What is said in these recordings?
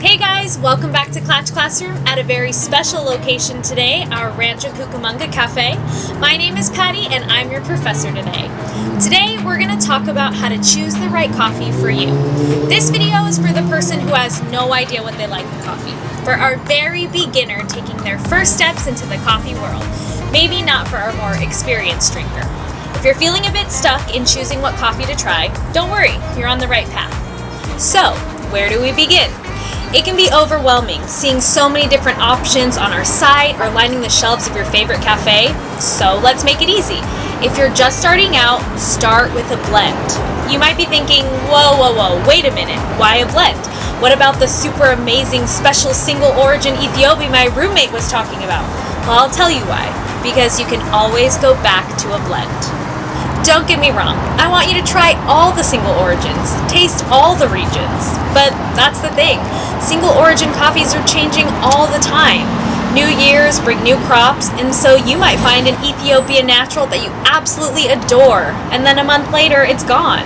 Hey guys, welcome back to Klatch Classroom at a very special location today, our Rancho Cucamonga Cafe. My name is Patti and I'm your professor today. Today we're going to talk about how to choose the right coffee for you. This video is for the person who has no idea what they like in coffee, for our very beginner taking their first steps into the coffee world, maybe not for our more experienced drinker. If you're feeling a bit stuck in choosing what coffee to try, don't worry, you're on the right path. So, where do we begin? It can be overwhelming, seeing so many different options on our site or lining the shelves of your favorite cafe, so let's make it easy. If you're just starting out, start with a blend. You might be thinking, whoa, wait a minute, why a blend? What about the super amazing special single origin Ethiopia my roommate was talking about? Well, I'll tell you why, because you can always go back to a blend. Don't get me wrong, I want you to try all the single origins, taste all the regions, but that's the thing, single origin coffees are changing all the time. New years bring new crops, and so you might find an Ethiopia natural that you absolutely adore, and then a month later it's gone.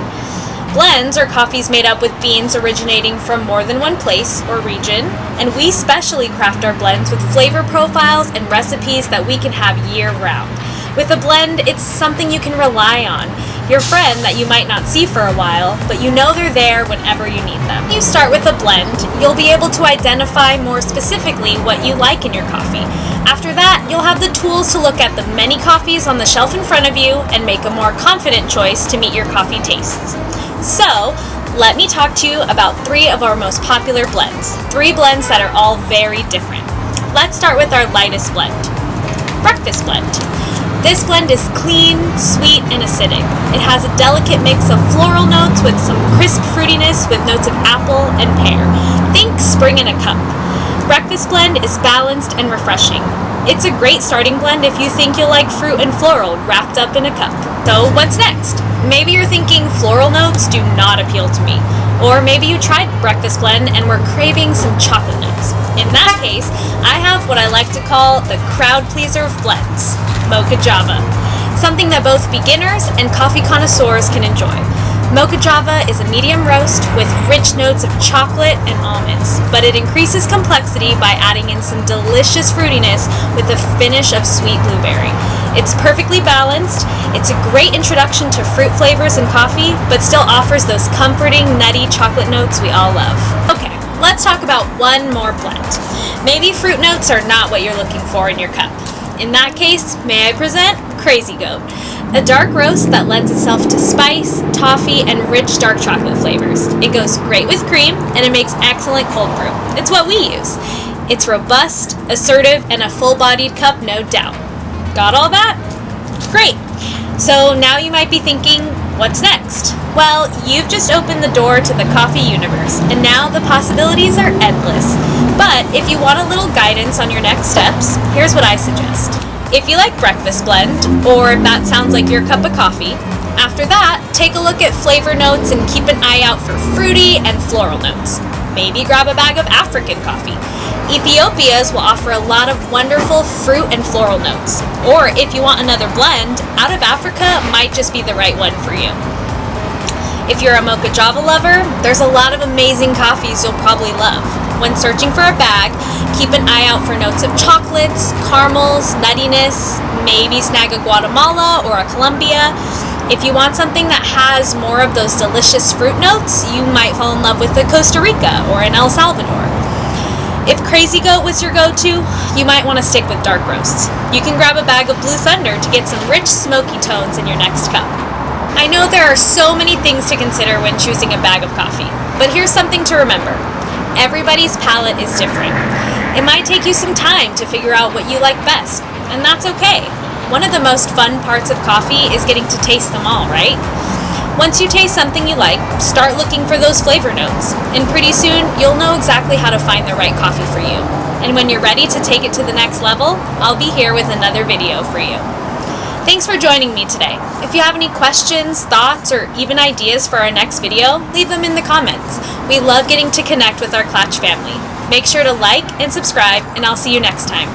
Blends are coffees made up with beans originating from more than one place or region, and we specially craft our blends with flavor profiles and recipes that we can have year-round. With a blend, it's something you can rely on. Your friend that you might not see for a while, but you know they're there whenever you need them. When you start with a blend, you'll be able to identify more specifically what you like in your coffee. After that, you'll have the tools to look at the many coffees on the shelf in front of you and make a more confident choice to meet your coffee tastes. So, let me talk to you about 3 of our most popular blends. 3 blends that are all very different. Let's start with our lightest blend, breakfast blend. This blend is clean, sweet, and acidic. It has a delicate mix of floral notes with some crisp fruitiness with notes of apple and pear. Think spring in a cup. Breakfast blend is balanced and refreshing. It's a great starting blend if you think you'll like fruit and floral wrapped up in a cup. So what's next? Maybe you're thinking floral notes do not appeal to me. Or maybe you tried breakfast blend and were craving some chocolate notes. In that case, I have what I like to call the crowd pleaser of blends, Mocha Java, something that both beginners and coffee connoisseurs can enjoy. Mocha Java is a medium roast with rich notes of chocolate and almonds, but it increases complexity by adding in some delicious fruitiness with a finish of sweet blueberry. It's perfectly balanced, it's a great introduction to fruit flavors in coffee, but still offers those comforting, nutty chocolate notes we all love. Okay, let's talk about one more blend. Maybe fruit notes are not what you're looking for in your cup. In that case, may I present Crazy Goat, a dark roast that lends itself to spice, toffee, and rich dark chocolate flavors. It goes great with cream, and it makes excellent cold brew. It's what we use. It's robust, assertive, and a full-bodied cup, no doubt. Got all that? Great! So now you might be thinking, what's next? Well, you've just opened the door to the coffee universe, and now the possibilities are endless. But if you want a little guidance on your next steps, here's what I suggest. If you like breakfast blend, or if that sounds like your cup of coffee, after that, take a look at flavor notes and keep an eye out for fruity and floral notes. Maybe grab a bag of African coffee. Ethiopia's will offer a lot of wonderful fruit and floral notes. Or if you want another blend, out of Africa might just be the right one for you. If you're a Mocha Java lover, there's a lot of amazing coffees you'll probably love. When searching for a bag, keep an eye out for notes of chocolates, caramels, nuttiness, maybe snag a Guatemala or a Colombia. If you want something that has more of those delicious fruit notes, you might fall in love with a Costa Rica or an El Salvador. If Crazy Goat was your go-to, you might want to stick with dark roasts. You can grab a bag of Blue Thunder to get some rich smoky tones in your next cup. I know there are so many things to consider when choosing a bag of coffee, but here's something to remember. Everybody's palate is different. It might take you some time to figure out what you like best, and that's okay. One of the most fun parts of coffee is getting to taste them all, right? Once you taste something you like, start looking for those flavor notes, and pretty soon you'll know exactly how to find the right coffee for you. And when you're ready to take it to the next level, I'll be here with another video for you. Thanks for joining me today. If you have any questions, thoughts, or even ideas for our next video, leave them in the comments. We love getting to connect with our Klatch family. Make sure to like and subscribe, and I'll see you next time.